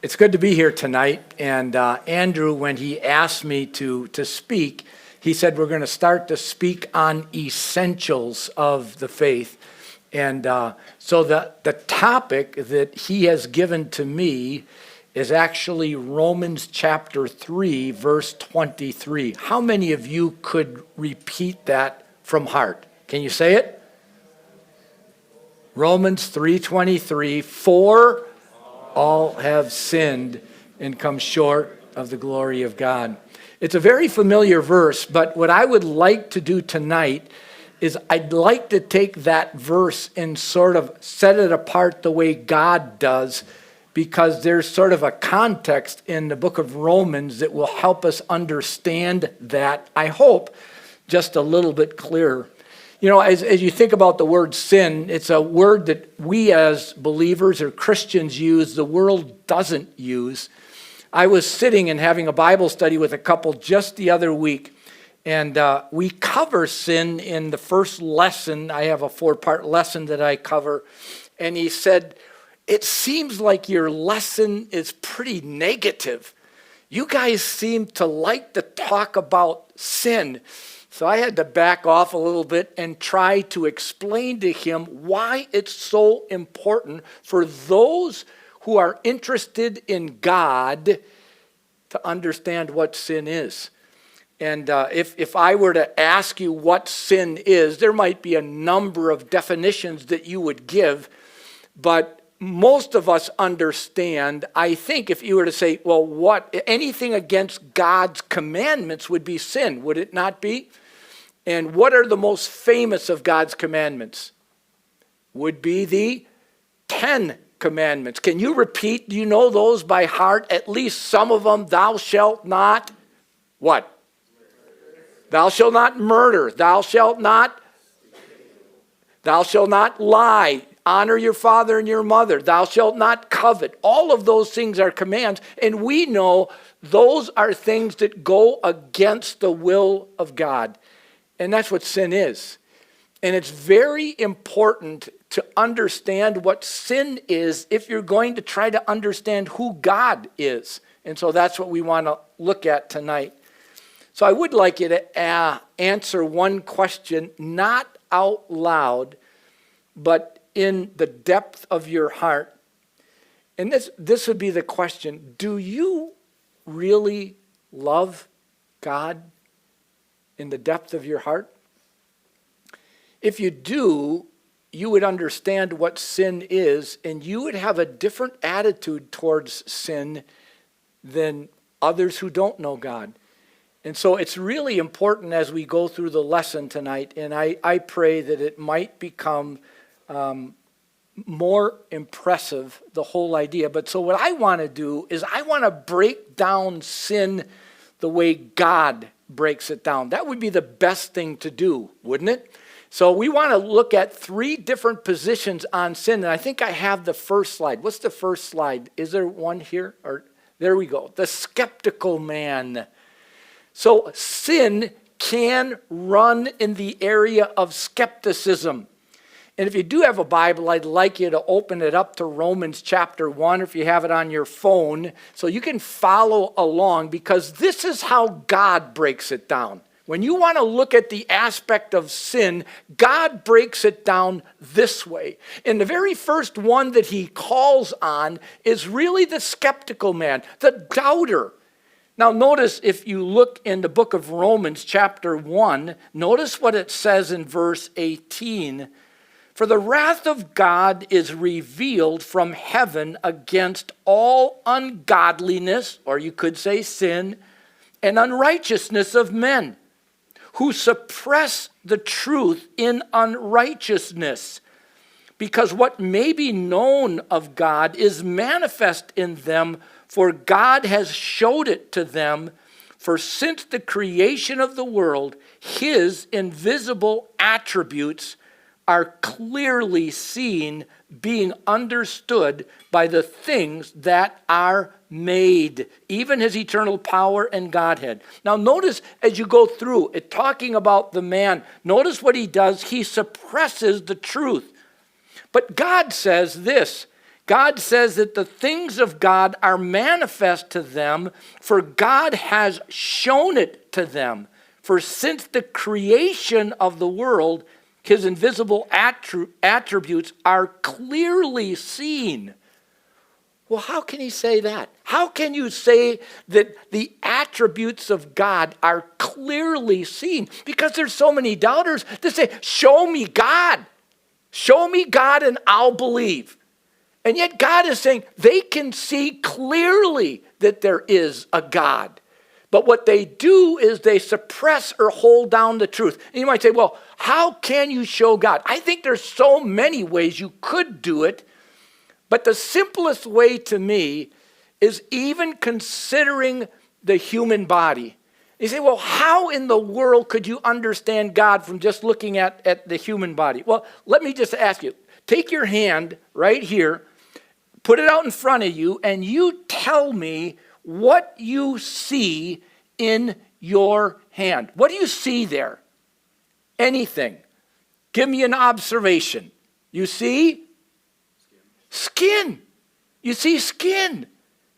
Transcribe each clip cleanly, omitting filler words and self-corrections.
It's good to be here tonight. And Andrew, when he asked me to speak, he said we're going to start to speak on essentials of the faith. And so the topic that he has given to me is actually Romans chapter 3, verse 23. How many of you could repeat that from heart? Can you say it? Romans 3:23, for all have sinned and come short of the glory of God. It's a very familiar verse, but what I would like to do tonight is I'd like to take that verse and sort of set it apart the way God does, because there's sort of a context in the book of Romans that will help us understand that, I hope, just a little bit clearer. You know, as you think about the word sin, it's a word that we as believers or Christians use, the world doesn't use. I was sitting and having a Bible study with a couple just the other week, and we cover sin in the first lesson. I have a 4-part lesson that I cover, and he said, it seems like your lesson is pretty negative. You guys seem to like to talk about sin. So I had to back off a little bit and try to explain to him why it's so important for those who are interested in God to understand what sin is. And if I were to ask you what sin is, there might be a number of definitions that you would give, but most of us understand, I think if you were to say, well, anything against God's commandments would be sin, would it not be? And what are the most famous of God's commandments? Would be the 10 commandments. Can you repeat? Do you know those by heart? At least some of them. Thou shalt not, what? Thou shalt not murder. Thou shalt not lie. Honor your father and your mother. Thou shalt not covet. All of those things are commands. And we know those are things that go against the will of God. And that's what sin is. And it's very important to understand what sin is if you're going to try to understand who God is. And so that's what we want to look at tonight. So I would like you to answer one question, not out loud, but in the depth of your heart. And this would be the question: do you really love God in the depth of your heart? If you do, you would understand what sin is, and you would have a different attitude towards sin than others who don't know God. And so it's really important as we go through the lesson tonight, and I pray that it might become more impressive, the whole idea. But so what I want to do is I want to break down sin the way God breaks it down. That would be the best thing to do, wouldn't it? So we want to look at 3 different positions on sin. And I think I have the first slide. What's the first slide? Is there one here? Or there we go. The skeptical man. So sin can run in the area of skepticism. And if you do have a Bible, I'd like you to open it up to Romans chapter 1, if you have it on your phone, so you can follow along, because this is how God breaks it down. When you want to look at the aspect of sin, God breaks it down this way. And the very first one that he calls on is really the skeptical man, the doubter. Now notice, if you look in the book of Romans chapter 1, notice what it says in verse 18. For the wrath of God is revealed from heaven against all ungodliness, or you could say sin, and unrighteousness of men, who suppress the truth in unrighteousness, because what may be known of God is manifest in them, for God has showed it to them. For since the creation of the world, his invisible attributes are clearly seen, being understood by the things that are made, even his eternal power and Godhead. Now notice as you go through it, talking about the man, notice what he does. He suppresses the truth. But God says this. God says that the things of God are manifest to them, for God has shown it to them. For since the creation of the world, his invisible attributes are clearly seen. Well, how can he say that? How can you say that the attributes of God are clearly seen? Because there's so many doubters that say, show me God. Show me God and I'll believe. And yet God is saying they can see clearly that there is a God. But what they do is they suppress or hold down the truth. And you might say, well, how can you show God? I think there's so many ways you could do it. But the simplest way to me is even considering the human body. You say, well, how in the world could you understand God from just looking at the human body? Well, let me just ask you. Take your hand right here, put it out in front of you, and you tell me what you see in your hand. What do you see there? Anything. Give me an observation. You see? Skin. You see skin.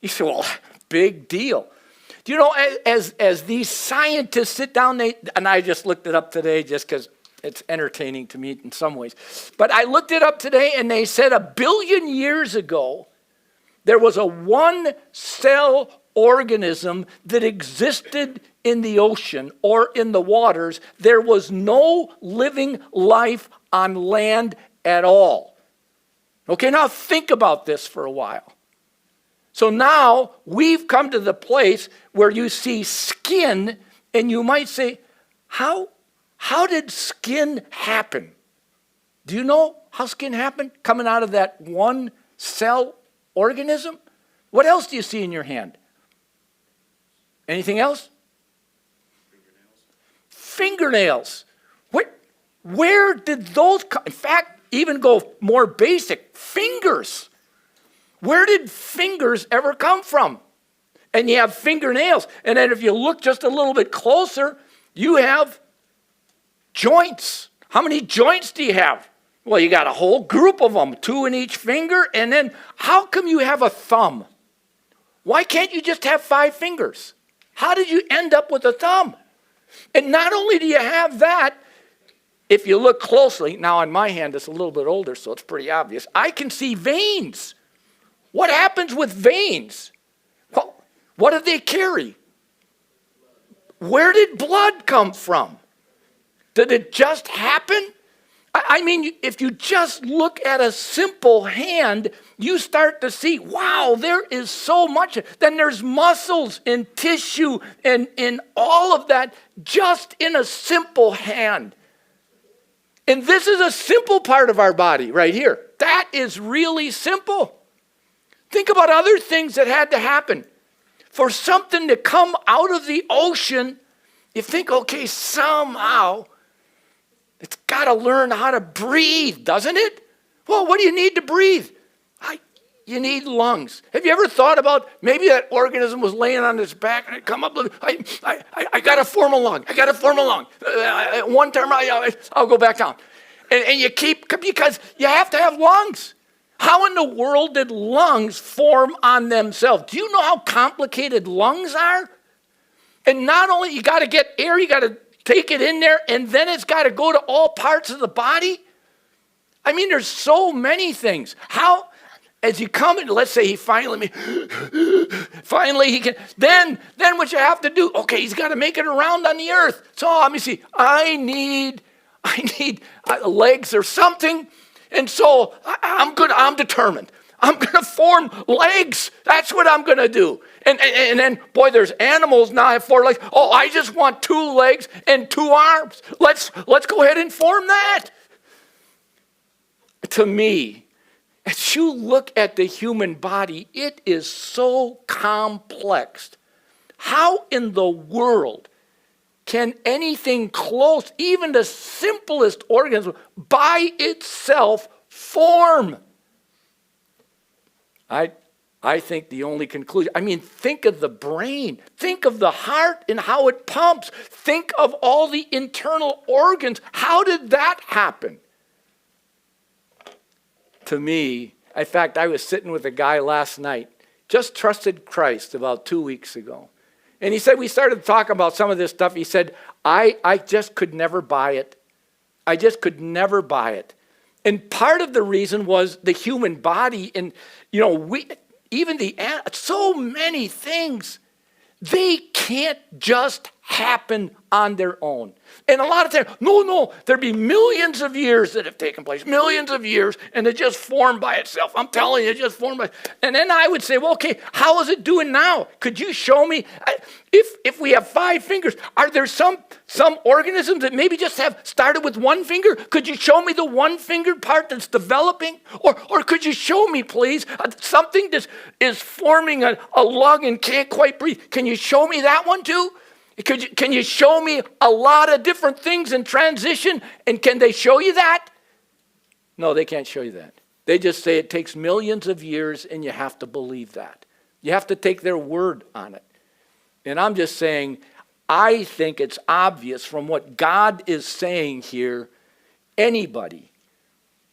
You say, well, big deal. Do you know, as these scientists sit down, and I just looked it up today just because it's entertaining to me in some ways. But I looked it up today, and they said 1 billion years ago, there was a one-cell organism that existed in the ocean or in the waters. There was no living life on land at all. Okay, now think about this for a while. So now we've come to the place where you see skin, and you might say, how did skin happen? Do you know how skin happened? Coming out of that one cell organism? What else do you see in your hand? Anything else? Fingernails. Where did those come? In fact, even go more basic, fingers. Where did fingers ever come from? And you have fingernails. And then if you look just a little bit closer, you have joints. How many joints do you have? Well, you got a whole group of them, 2 in each finger. And then how come you have a thumb? Why can't you just have 5 fingers? How did you end up with a thumb? And not only do you have that, if you look closely, now on my hand it's a little bit older, so it's pretty obvious, I can see veins. What happens with veins? Well, what do they carry? Where did blood come from? Did it just happen? I mean, if you just look at a simple hand, you start to see, wow, there is so much. Then there's muscles and tissue and all of that just in a simple hand. And this is a simple part of our body right here. That is really simple. Think about other things that had to happen. For something to come out of the ocean, you think, okay, somehow it's got to learn how to breathe, doesn't it? Well, what do you need to breathe? You need lungs. Have you ever thought about maybe that organism was laying on its back and it come up with, I got to form a lung. I got to form a lung. One time I'll go back down. And you keep, because you have to have lungs. How in the world did lungs form on themselves? Do you know how complicated lungs are? And not only you got to get air, you got to take it in there, and then it's got to go to all parts of the body. I mean, there's so many things. How, as you come in, let's say he finally he can, then what you have to do, okay, he's got to make it around on the earth. So let me see, I need legs or something, and so I'm determined. I'm going to form legs. That's what I'm going to do. And then, boy, there's animals now have 4 legs. Oh, I just want 2 legs and 2 arms. Let's go ahead and form that. To me, as you look at the human body, it is so complex. How in the world can anything close, even the simplest organism, by itself form? I think the only conclusion, think of the brain. Think of the heart and how it pumps. Think of all the internal organs. How did that happen? To me, In fact, I was sitting with a guy last night, just trusted Christ about 2 weeks ago. And he said, we started talking about some of this stuff. He said, I just could never buy it. I just could never buy it. And part of the reason was the human body. And, so many things, they can't just happen on their own. And a lot of times, no, there'd be millions of years that have taken place, millions of years, and it just formed by itself. I'm telling you, it just formed by. And then I would say, well, okay, how is it doing now? Could you show me? If we have 5 fingers, are there some organisms that maybe just have started with 1 finger? Could you show me the 1-fingered part that's developing? Or could you show me, please, something that is forming a lung and can't quite breathe? Can you show me that one too? Can you show me a lot of different things in transition? And can they show you that? No, they can't show you that. They just say it takes millions of years and you have to believe that. You have to take their word on it. And I'm just saying, I think it's obvious from what God is saying here, anybody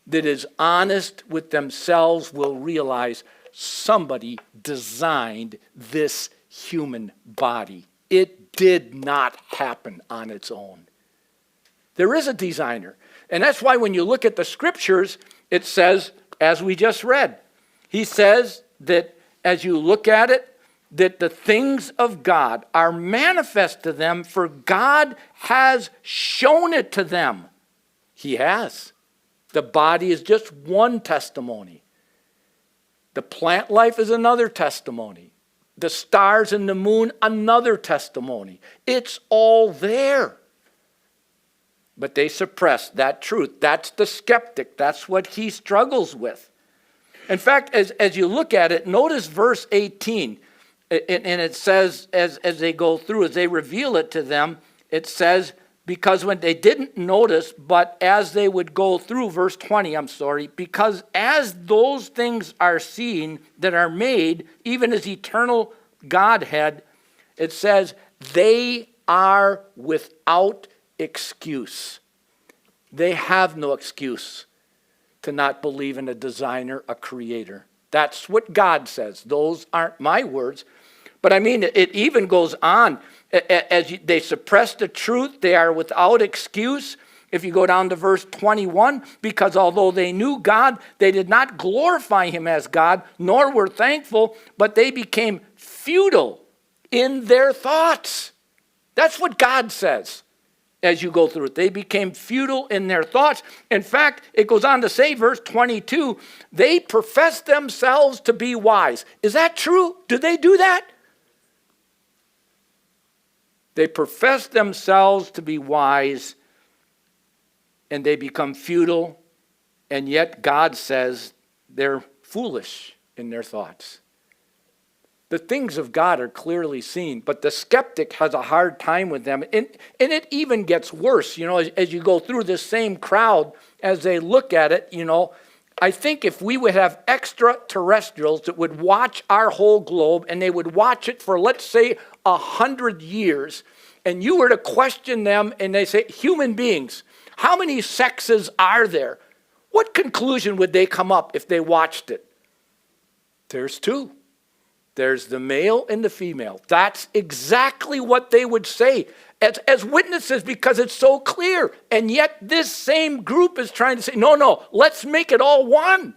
that is honest with themselves will realize somebody designed this human body. It did not happen on its own. There is a designer. And that's why when you look at the scriptures, it says, as we just read, he says that as you look at it, that the things of God are manifest to them, for God has shown it to them. He has. The body is just one testimony. The plant life is another testimony. The stars and the moon, another testimony. It's all there. But they suppress that truth. That's the skeptic. That's what he struggles with. In fact, as you look at it, notice verse 18. And it says, as they go through, as they reveal it to them, it says, because when they didn't notice, but as they would go through, verse 20, because as those things are seen that are made, even as eternal Godhead, it says, they are without excuse. They have no excuse to not believe in a designer, a creator. That's what God says. Those aren't my words. But I mean, it even goes on. As they suppress the truth, they are without excuse. If you go down to verse 21, because although they knew God, they did not glorify him as God, nor were thankful, but they became futile in their thoughts. That's what God says as you go through it. They became futile in their thoughts. In fact, it goes on to say, verse 22, they profess themselves to be wise. Is that true? Do they do that? They profess themselves to be wise, and they become futile, and yet God says they're foolish in their thoughts. The things of God are clearly seen, but the skeptic has a hard time with them. And it even gets worse, as you go through this same crowd, as they look at it, I think if we would have extraterrestrials that would watch our whole globe, and they would watch it for, let's say, 100 years, and you were to question them, and they say, human beings, how many sexes are there? What conclusion would they come up if they watched it? There's 2. There's the male and the female. That's exactly what they would say as witnesses, because it's so clear. And yet this same group is trying to say, no, let's make it all one.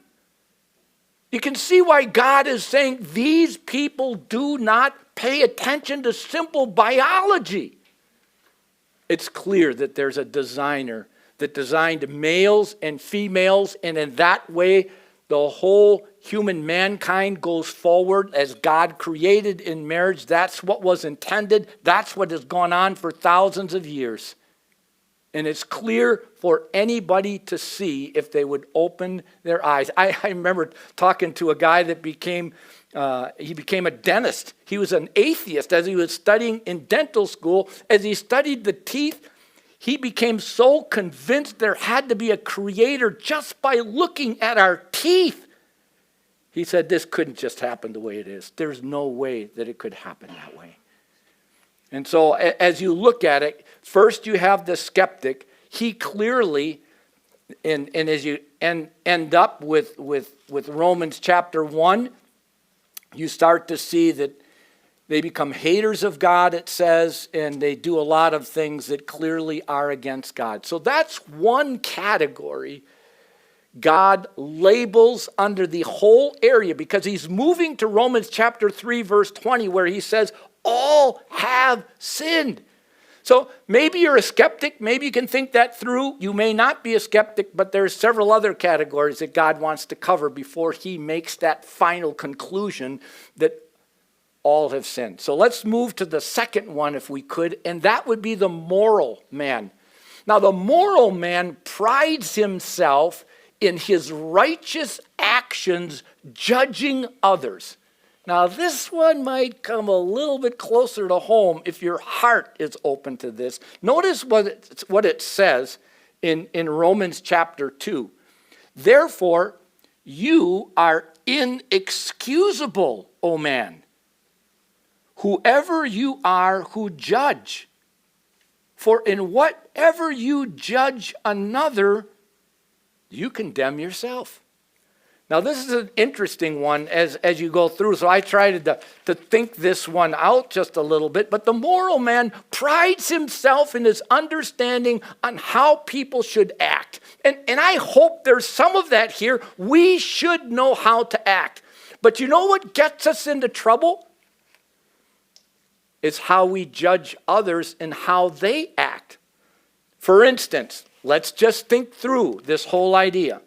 You can see why God is saying these people do not pay attention to simple biology. It's clear that there's a designer that designed males and females, and in that way, the whole human mankind goes forward as God created in marriage. That's what was intended. That's what has gone on for thousands of years. And it's clear for anybody to see if they would open their eyes. I remember talking to a guy that became a dentist. He was an atheist as he was studying in dental school. As he studied the teeth, he became so convinced there had to be a creator just by looking at our teeth. He said, this couldn't just happen the way it is. There's no way that it could happen that way. And so as you look at it, first you have the skeptic. He clearly, and and end up with Romans chapter 1, you start to see that they become haters of God, it says, and they do a lot of things that clearly are against God. So that's one category God labels under the whole area, because he's moving to Romans chapter 3, verse 20, where he says, all have sinned. So maybe you're a skeptic. Maybe you can think that through. You may not be a skeptic, but there's several other categories that God wants to cover before he makes that final conclusion that all have sinned. So let's move to the second one if we could, and that would be the moral man. Now, the moral man prides himself in his righteous actions judging others. Now, this one might come a little bit closer to home if your heart is open to this. Notice what it says in Romans chapter 2. Therefore, you are inexcusable, O man, whoever you are who judge. For in whatever you judge another, you condemn yourself. Now, this is an interesting one as you go through, so I tried to think this one out just a little bit. But the moral man prides himself in his understanding on how people should act. And I hope there's some of that here. We should know how to act. But you know what gets us into trouble? It's how we judge others and how they act. For instance, let's just think through this whole idea.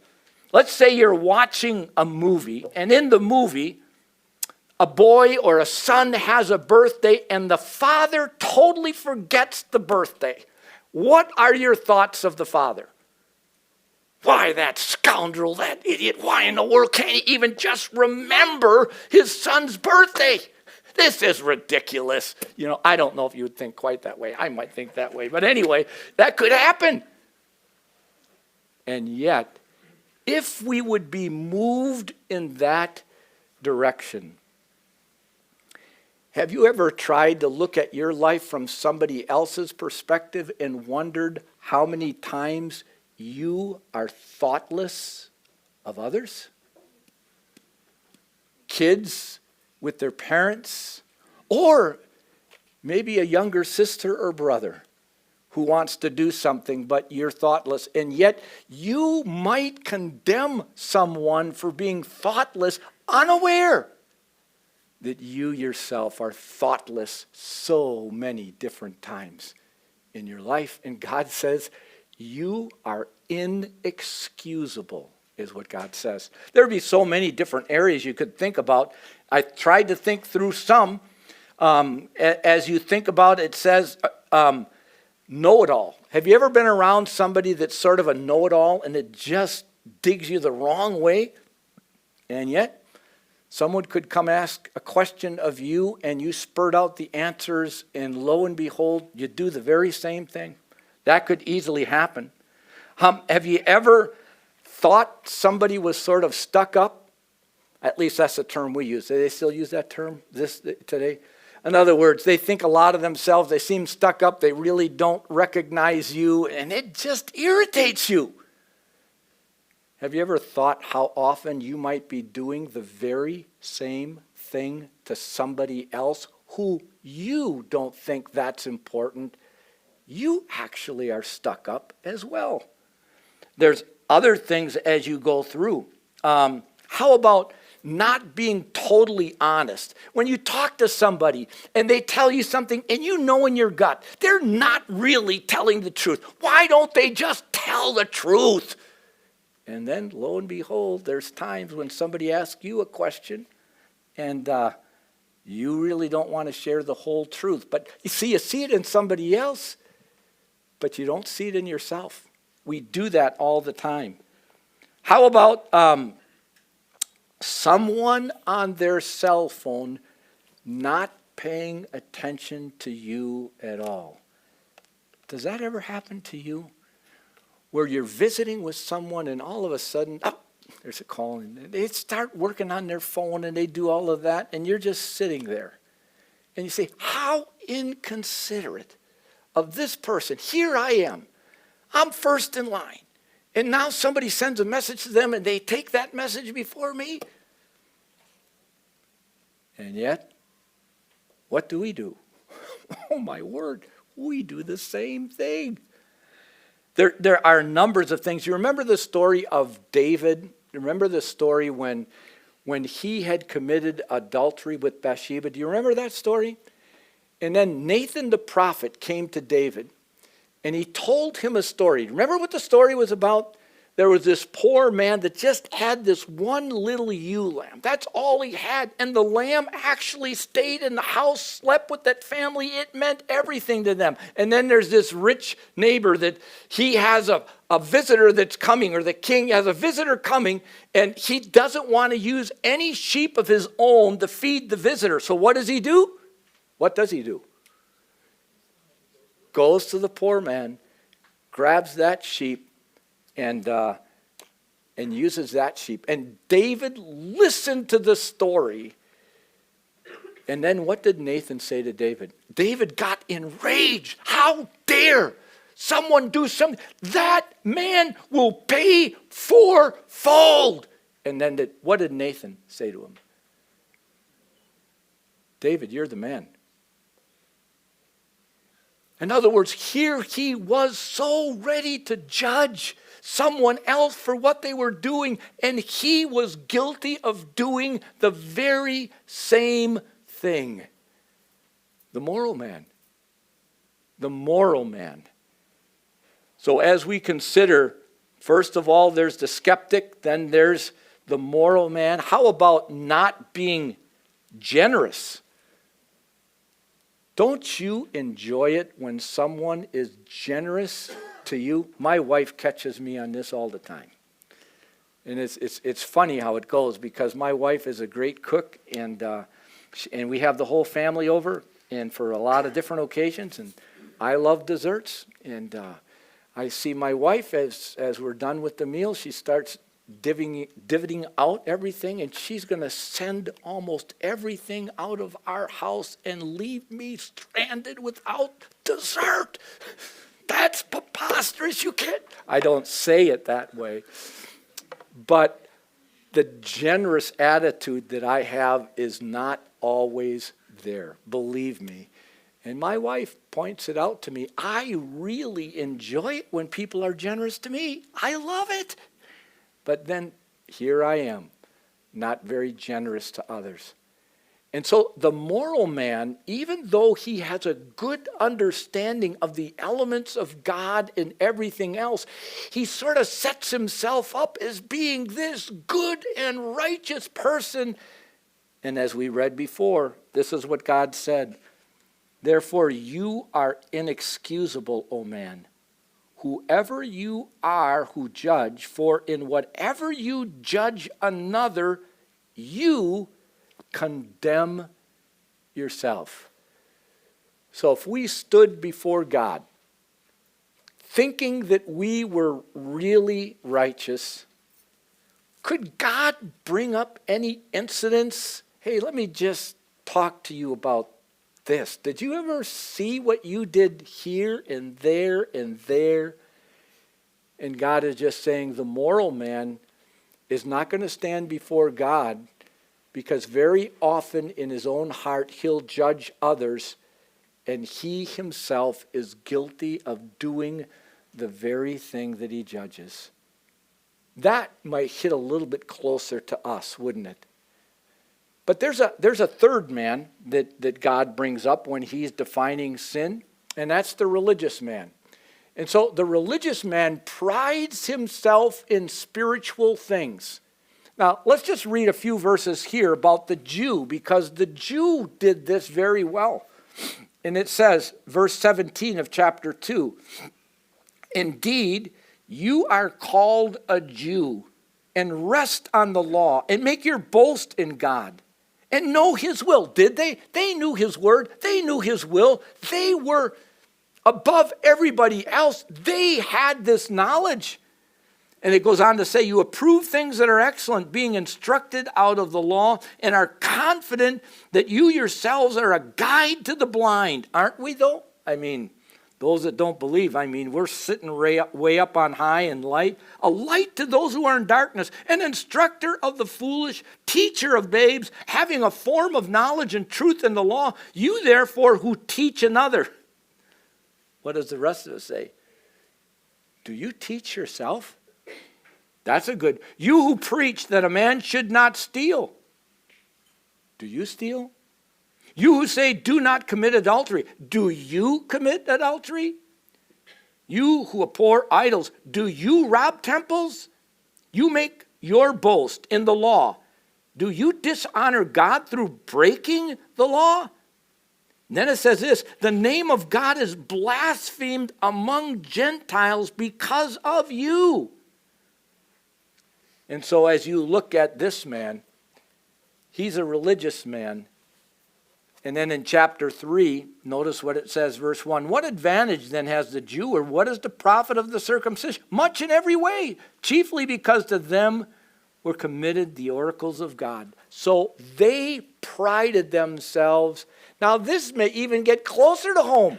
Let's say you're watching a movie, and in the movie, a boy or a son has a birthday, and the father totally forgets the birthday. What are your thoughts of the father? Why, that scoundrel, that idiot, why in the world can't he even just remember his son's birthday? This is ridiculous. You know, I don't know if you would think quite that way. I might think that way. But anyway, that could happen. And yet, if we would be moved in that direction, have you ever tried to look at your life from somebody else's perspective and wondered how many times you are thoughtless of others? Kids with their parents, or maybe a younger sister or brother who wants to do something, but you're thoughtless, and yet you might condemn someone for being thoughtless, unaware that you yourself are thoughtless so many different times in your life. And God says, you are inexcusable, is what God says. There would be so many different areas you could think about. I tried to think through some. As you think about it, it says, know-it-all. Have you ever been around somebody that's sort of a know-it-all and it just digs you the wrong way? And yet, someone could come ask a question of you and you spurt out the answers, and lo and behold, you do the very same thing. That could easily happen. Have you ever thought somebody was sort of stuck up? At least that's the term we use. Do they still use that term today? In other words, they think a lot of themselves. They seem stuck up. They really don't recognize you, and it just irritates you. Have you ever thought how often you might be doing the very same thing to somebody else who you don't think that's important? You actually are stuck up as well. There's other things as you go through. How about not being totally honest? When you talk to somebody and they tell you something and you know in your gut, they're not really telling the truth. Why don't they just tell the truth? And then lo and behold, there's times when somebody asks you a question and you really don't want to share the whole truth. But you see it in somebody else, but you don't see it in yourself. We do that all the time. How about someone on their cell phone not paying attention to you at all? Does that ever happen to you? Where you're visiting with someone and all of a sudden, there's a call, and they start working on their phone and they do all of that, and you're just sitting there. And you say, how inconsiderate of this person. Here I am. I'm first in line. And now somebody sends a message to them and they take that message before me. And yet, what do we do? Oh my word, we do the same thing. There are numbers of things. You remember the story of David? Remember the story when he had committed adultery with Bathsheba? Do you remember that story? And then Nathan the prophet came to David and he told him a story. Remember what the story was about? There was this poor man that just had this one little ewe lamb. That's all he had. And the lamb actually stayed in the house, slept with that family. It meant everything to them. And then there's this rich neighbor that he has a visitor that's coming, or the king has a visitor coming, and he doesn't want to use any sheep of his own to feed the visitor. So what does he do? What does he do? Goes to the poor man, grabs that sheep, and uses that sheep. And David listened to the story. And then what did Nathan say to David? David got enraged. How dare someone do something? That man will pay fourfold. And then what did Nathan say to him? David, you're the man. In other words, here he was so ready to judge someone else for what they were doing, and he was guilty of doing the very same thing. The moral man. The moral man. So as we consider, first of all, there's the skeptic, then there's the moral man. How about not being generous? Don't you enjoy it when someone is generous to you? My wife catches me on this all the time. And it's funny how it goes, because my wife is a great cook, and we have the whole family over, and for a lot of different occasions, and I love desserts. And I see my wife, as we're done with the meal, she starts divvying out everything, and she's going to send almost everything out of our house and leave me stranded without dessert. That's preposterous. You can't. I don't say it that way, but the generous attitude that I have is not always there, believe me. And my wife points it out to me. I really enjoy it when people are generous to me. I love it. But then here I am, not very generous to others. And so the moral man, even though he has a good understanding of the elements of God and everything else, he sort of sets himself up as being this good and righteous person. And as we read before, this is what God said. Therefore you are inexcusable, O man. Whoever you are who judge, for in whatever you judge another, you condemn yourself. So if we stood before God, thinking that we were really righteous, could God bring up any incidents? Hey, let me just talk to you about this. Did you ever see what you did here and there and there? And God is just saying the moral man is not going to stand before God, because very often in his own heart he'll judge others, and he himself is guilty of doing the very thing that he judges. That might hit a little bit closer to us, wouldn't it? But there's a third man that God brings up when he's defining sin, and that's the religious man. And so the religious man prides himself in spiritual things. Now, let's just read a few verses here about the Jew, because the Jew did this very well. And it says, verse 17 of chapter 2, indeed, you are called a Jew, and rest on the law, and make your boast in God. And know his will. Did they? They knew his word. They knew his will. They were above everybody else. They had this knowledge. And it goes on to say, you approve things that are excellent, being instructed out of the law, and are confident that you yourselves are a guide to the blind. Aren't we though? I mean, Those that don't believe, I mean, we're sitting way up on high in light, a light to those who are in darkness, an instructor of the foolish, teacher of babes, having a form of knowledge and truth in the law. You therefore who teach another. What does the rest of it say? Do you teach yourself? That's a good. You who preach that a man should not steal. Do you steal? You who say do not commit adultery. Do you commit adultery? You who abhor idols. Do you rob temples? You make your boast in the law. Do you dishonor God through breaking the law? And then it says this, the name of God is blasphemed among Gentiles because of you. And so as you look at this man, he's a religious man. And then in chapter 3, notice what it says, verse 1. What advantage then has the Jew, or what is the profit of the circumcision? Much in every way, chiefly because to them were committed the oracles of God. So they prided themselves. Now this may even get closer to home.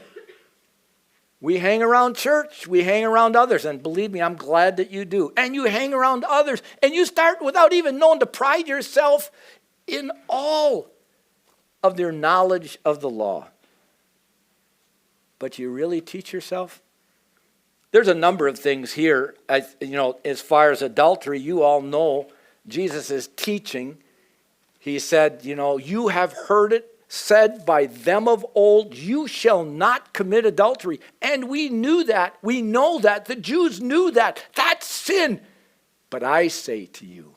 We hang around church, we hang around others, and believe me, I'm glad that you do. And you hang around others, and you start without even knowing to pride yourself in all of their knowledge of the law. But you really teach yourself? There's a number of things here. As far as adultery, you all know Jesus is teaching. He said, you have heard it said by them of old, you shall not commit adultery. And we knew that. We know that. The Jews knew that. That's sin. But I say to you,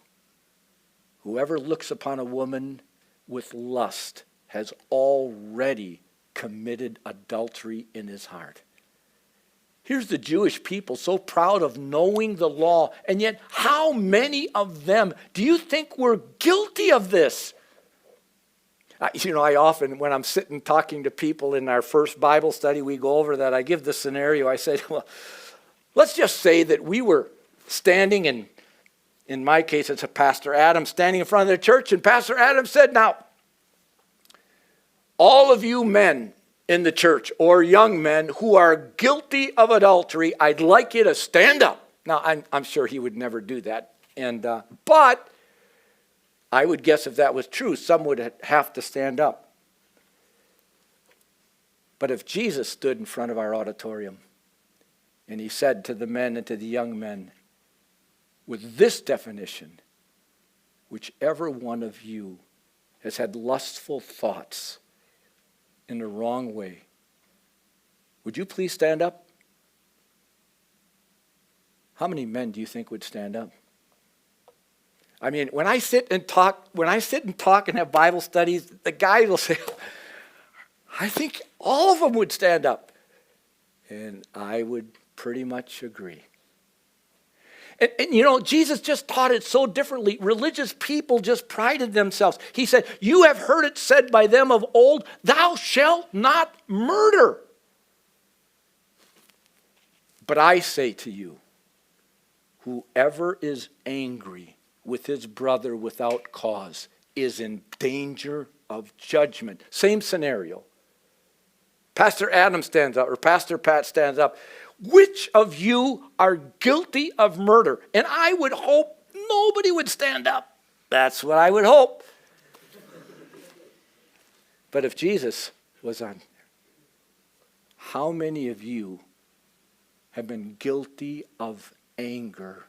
whoever looks upon a woman with lust has already committed adultery in his heart. Here's the Jewish people so proud of knowing the law, and yet how many of them do you think were guilty of this? I often, when I'm sitting talking to people in our first Bible study, we go over that. I give the scenario. I say, well, let's just say that we were standing in my case, it's a Pastor Adam standing in front of the church, and Pastor Adam said, now, all of you men in the church or young men who are guilty of adultery, I'd like you to stand up. Now, I'm sure he would never do that. But I would guess if that was true, some would have to stand up. But if Jesus stood in front of our auditorium and he said to the men and to the young men, with this definition, whichever one of you has had lustful thoughts in the wrong way, would you please stand up? How many men do you think would stand up? I mean, when I sit and talk and have Bible studies, the guy will say, I think all of them would stand up. And I would pretty much agree. And Jesus just taught it so differently. Religious people just prided themselves. He said, you have heard it said by them of old, thou shalt not murder. But I say to you, whoever is angry with his brother without cause is in danger of judgment. Same scenario. Pastor Adam stands up, or Pastor Pat stands up. Which of you are guilty of murder? And I would hope nobody would stand up. That's what I would hope. But if Jesus was on, how many of you have been guilty of anger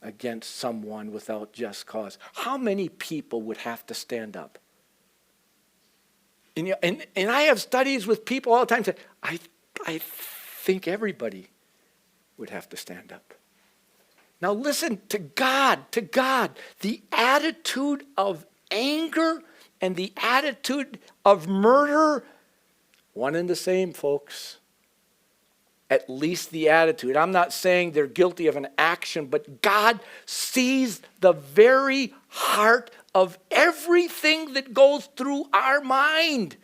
against someone without just cause? How many people would have to stand up? And I have studies with people all the time say, I think everybody would have to stand up. Now listen, to God, the attitude of anger and the attitude of murder, one and the same, folks. At least the attitude. I'm not saying they're guilty of an action, but God sees the very heart of everything that goes through our mind.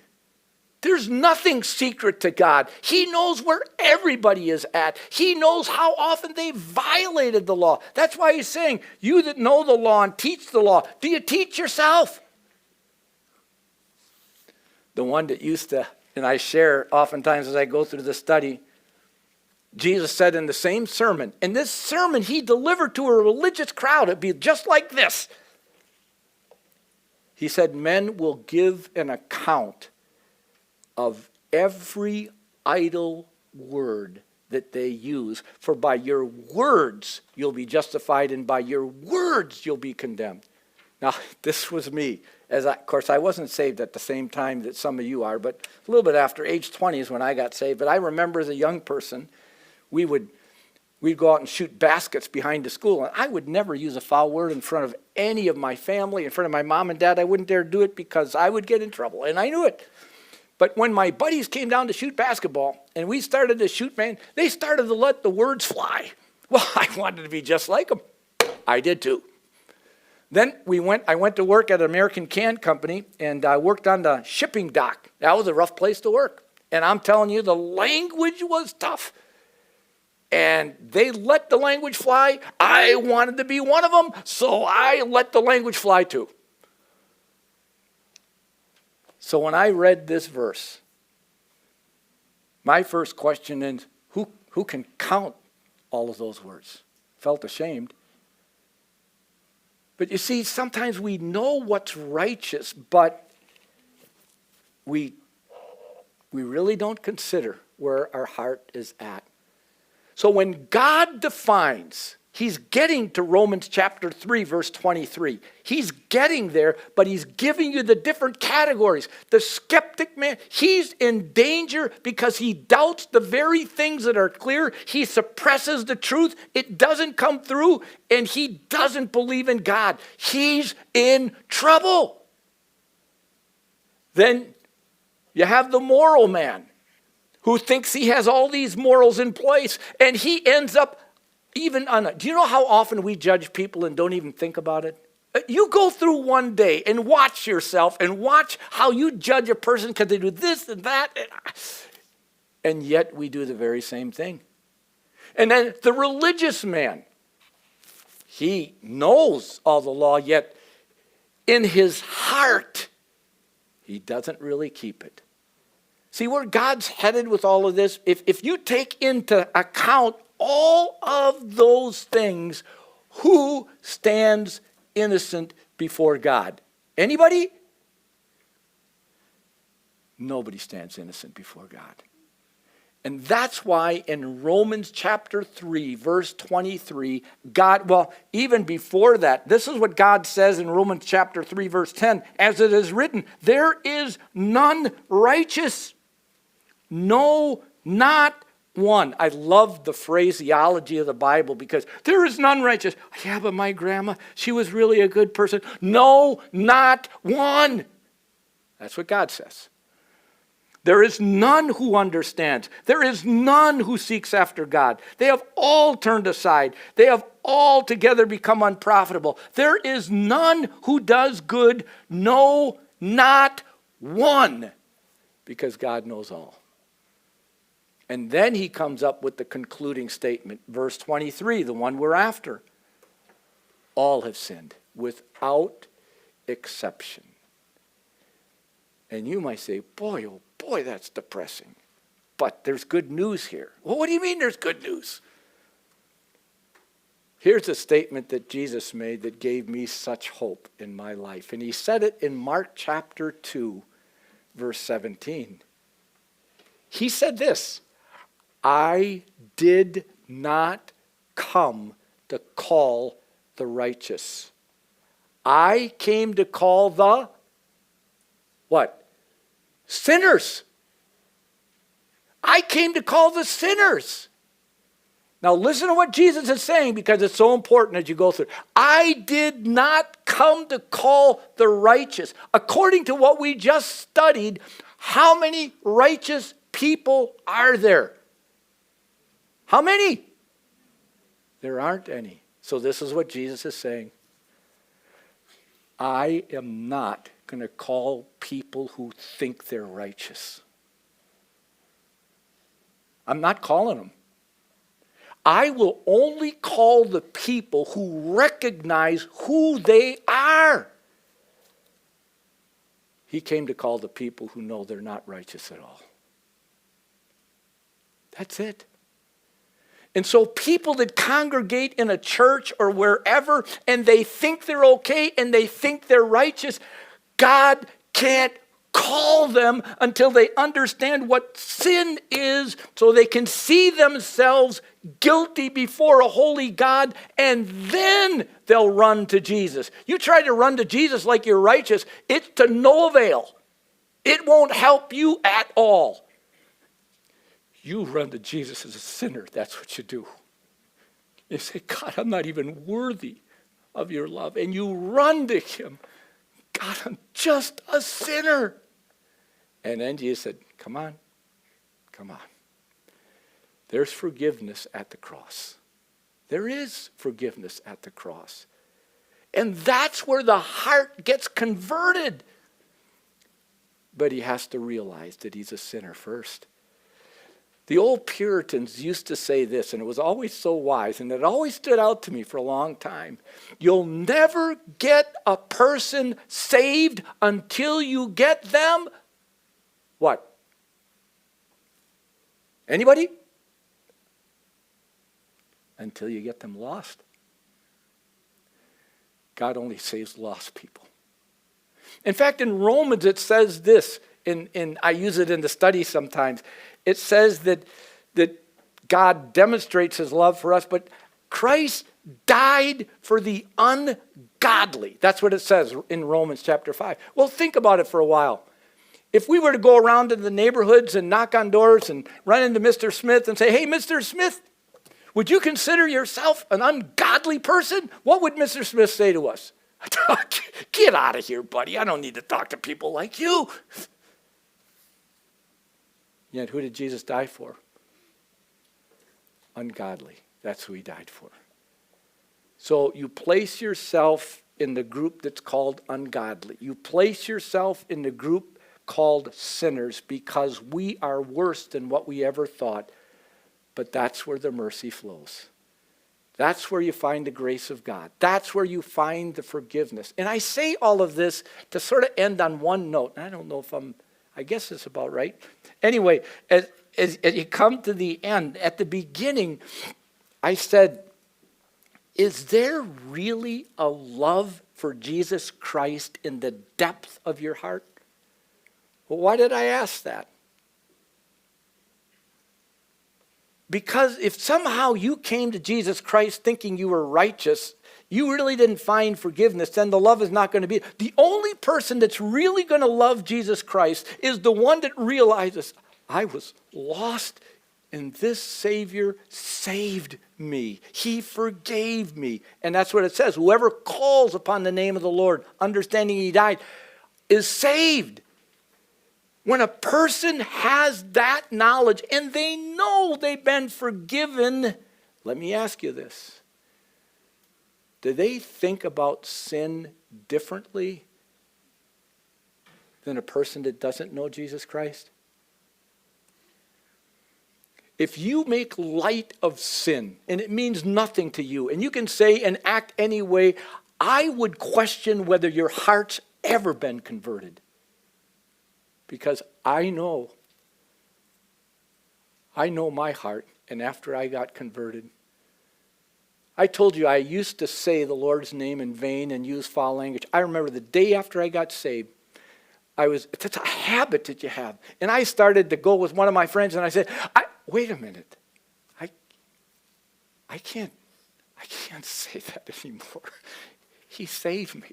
There's nothing secret to God. He knows where everybody is at. He knows how often they violated the law. That's why he's saying, you that know the law and teach the law, do you teach yourself? The one that used to, and I share oftentimes as I go through the study, Jesus said in the same sermon, and this sermon he delivered to a religious crowd, it'd be just like this. He said, men will give an account of every idle word that they use, for by your words you'll be justified, and by your words you'll be condemned. Now, this was me. Of course, I wasn't saved at the same time that some of you are, but a little bit after age 20 is when I got saved. But I remember as a young person, we'd go out and shoot baskets behind the school, and I would never use a foul word in front of any of my family, in front of my mom and dad. I wouldn't dare do it because I would get in trouble, and I knew it. But when my buddies came down to shoot basketball, and we started to shoot, man, they started to let the words fly. Well, I wanted to be just like them. I did too. Then I went to work at an American can company, and I worked on the shipping dock. That was a rough place to work. And I'm telling you, the language was tough. And they let the language fly. I wanted to be one of them, so I let the language fly too. So when I read this verse, my first question is, who can count all of those words? Felt ashamed. But you see, sometimes we know what's righteous, but we really don't consider where our heart is at. So when God defines, he's getting to Romans chapter 3, verse 23. He's getting there, but he's giving you the different categories. The skeptic man, he's in danger because he doubts the very things that are clear. He suppresses the truth. It doesn't come through, and he doesn't believe in God. He's in trouble. Then you have the moral man who thinks he has all these morals in place, and he ends up even on do you know how often we judge people and don't even think about it? You go through one day and watch yourself and watch how you judge a person because they do this and that, and yet we do the very same thing. And then the religious man, he knows all the law, yet in his heart, he doesn't really keep it. See where God's headed with all of this? If you take into account all of those things, who stands innocent before God? Anybody? Nobody stands innocent before God. And that's why in Romans chapter 3, verse 23, even before that, this is what God says in Romans chapter 3, verse 10, as it is written, there is none righteous. No, not one. I love the phraseology of the Bible because there is none righteous. Yeah, but my grandma, she was really a good person. No, not one. That's what God says. There is none who understands. There is none who seeks after God. They have all turned aside. They have all together become unprofitable. There is none who does good. No, not one. Because God knows all. And then he comes up with the concluding statement, verse 23, the one we're after. All have sinned without exception. And you might say, boy, oh boy, that's depressing. But there's good news here. Well, what do you mean there's good news? Here's a statement that Jesus made that gave me such hope in my life. And he said it in Mark chapter 2, verse 17. He said this, I did not come to call the righteous. I came to call the, what? Sinners. I came to call the sinners. Now listen to what Jesus is saying because it's so important as you go through. I did not come to call the righteous. According to what we just studied, how many righteous people are there? How many? There aren't any. So this is what Jesus is saying. I am not going to call people who think they're righteous. I'm not calling them. I will only call the people who recognize who they are. He came to call the people who know they're not righteous at all. That's it. And so people that congregate in a church or wherever, and they think they're okay and they think they're righteous, God can't call them until they understand what sin is, so they can see themselves guilty before a holy God, and then they'll run to Jesus. You try to run to Jesus like you're righteous, it's to no avail. It won't help you at all. You run to Jesus as a sinner. That's what you do. You say, God, I'm not even worthy of your love. And you run to him. God, I'm just a sinner. And then Jesus said, come on. Come on. There's forgiveness at the cross. There is forgiveness at the cross. And that's where the heart gets converted. But he has to realize that he's a sinner first. The old Puritans used to say this, and it was always so wise, and it always stood out to me for a long time. You'll never get a person saved until you get them, what? Anybody? Until you get them lost. God only saves lost people. In fact, in Romans it says this, and I use it in the study sometimes. It says that God demonstrates his love for us, but Christ died for the ungodly. That's what it says in Romans chapter 5. Well, think about it for a while. If we were to go around in the neighborhoods and knock on doors and run into Mr. Smith and say, hey, Mr. Smith, would you consider yourself an ungodly person? What would Mr. Smith say to us? Get out of here, buddy. I don't need to talk to people like you. Yet who did Jesus die for? Ungodly. That's who he died for. So you place yourself in the group that's called ungodly. You place yourself in the group called sinners because we are worse than what we ever thought. But that's where the mercy flows. That's where you find the grace of God. That's where you find the forgiveness. And I say all of this to sort of end on one note. I don't know if I guess it's about right. Anyway, as you come to the end, at the beginning, I said, is there really a love for Jesus Christ in the depth of your heart? Well, why did I ask that? Because if somehow you came to Jesus Christ thinking you were righteous, you really didn't find forgiveness, then the love is not going to be. The only person that's really going to love Jesus Christ is the one that realizes, I was lost and this Savior saved me. He forgave me. And that's what it says. Whoever calls upon the name of the Lord, understanding he died, is saved. When a person has that knowledge and they know they've been forgiven, let me ask you this. Do they think about sin differently than a person that doesn't know Jesus Christ? If you make light of sin and it means nothing to you, and you can say and act any way, I would question whether your heart's ever been converted. Because I know my heart, and after I got converted, I told you I used to say the Lord's name in vain and use foul language. I remember the day after I got saved, it's a habit that you have. And I started to go with one of my friends and I said, wait a minute, I can't say that anymore. He saved me.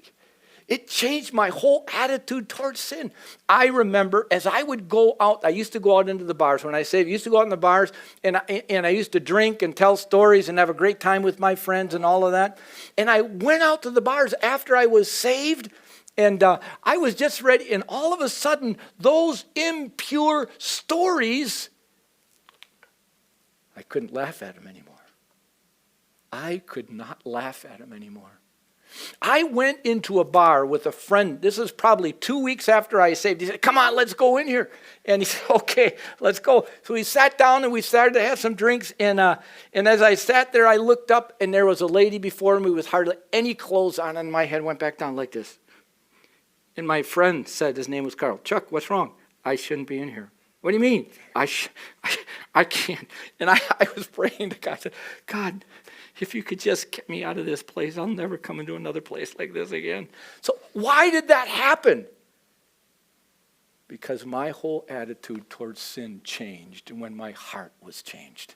It changed my whole attitude towards sin. I remember as I would go out, I used to go out into the bars. When I say I used to go out in the bars, and I used to drink and tell stories and have a great time with my friends and all of that. And I went out to the bars after I was saved, and I was just ready. And all of a sudden, those impure stories, I couldn't laugh at them anymore. I could not laugh at them anymore. I went into a bar with a friend. This is probably 2 weeks after I saved. He said, come on, let's go in here. And he said, okay, let's go. So we sat down and we started to have some drinks. And as I sat there, I looked up and there was a lady before me with hardly any clothes on. And my head went back down like this. And my friend said, his name was Carl, Chuck, what's wrong? I shouldn't be in here. What do you mean? I can't. And I was praying to God. I said, God, if you could just get me out of this place, I'll never come into another place like this again. So why did that happen? Because my whole attitude towards sin changed when my heart was changed.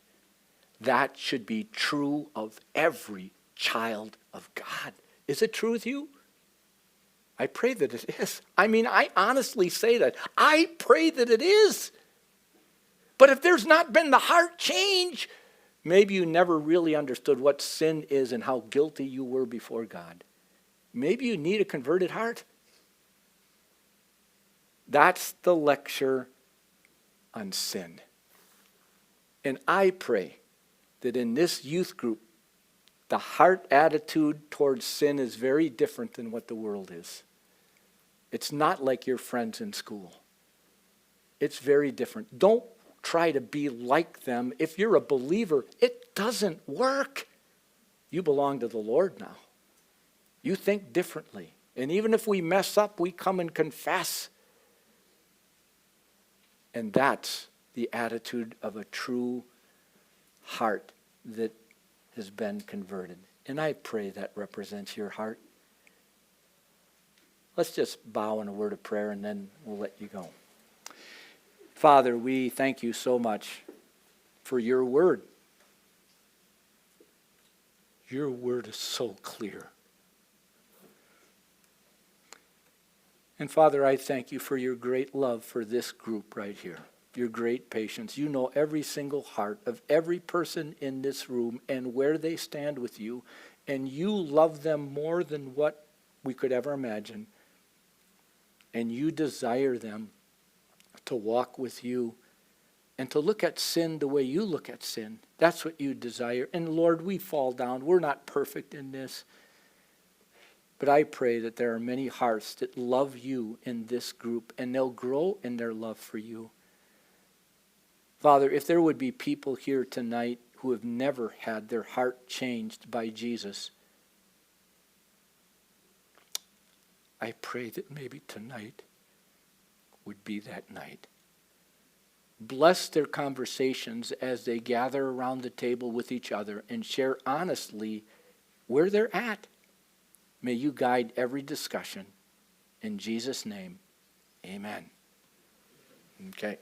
That should be true of every child of God. Is it true with you? I pray that it is. I mean, I honestly say that. I pray that it is. But if there's not been the heart change, maybe you never really understood what sin is and how guilty you were before God. Maybe you need a converted heart. That's the lecture on sin. And I pray that in this youth group, the heart attitude towards sin is very different than what the world is. It's not like your friends in school. It's very different. Don't try to be like them. If you're a believer, it doesn't work. You belong to the Lord now. You think differently. And even if we mess up, we come and confess. And that's the attitude of a true heart that has been converted. And I pray that represents your heart. Let's just bow in a word of prayer and then we'll let you go. Father, we thank you so much for your word. Your word is so clear. And Father, I thank you for your great love for this group right here. Your great patience. You know every single heart of every person in this room and where they stand with you. And you love them more than what we could ever imagine. And you desire them to walk with you and to look at sin the way you look at sin. That's what you desire. And Lord, we fall down. We're not perfect in this. But I pray that there are many hearts that love you in this group, and they'll grow in their love for you. Father, if there would be people here tonight who have never had their heart changed by Jesus, I pray that maybe tonight would be that night. Bless their conversations as they gather around the table with each other and share honestly where they're at. May you guide every discussion. In Jesus' name, amen. Okay.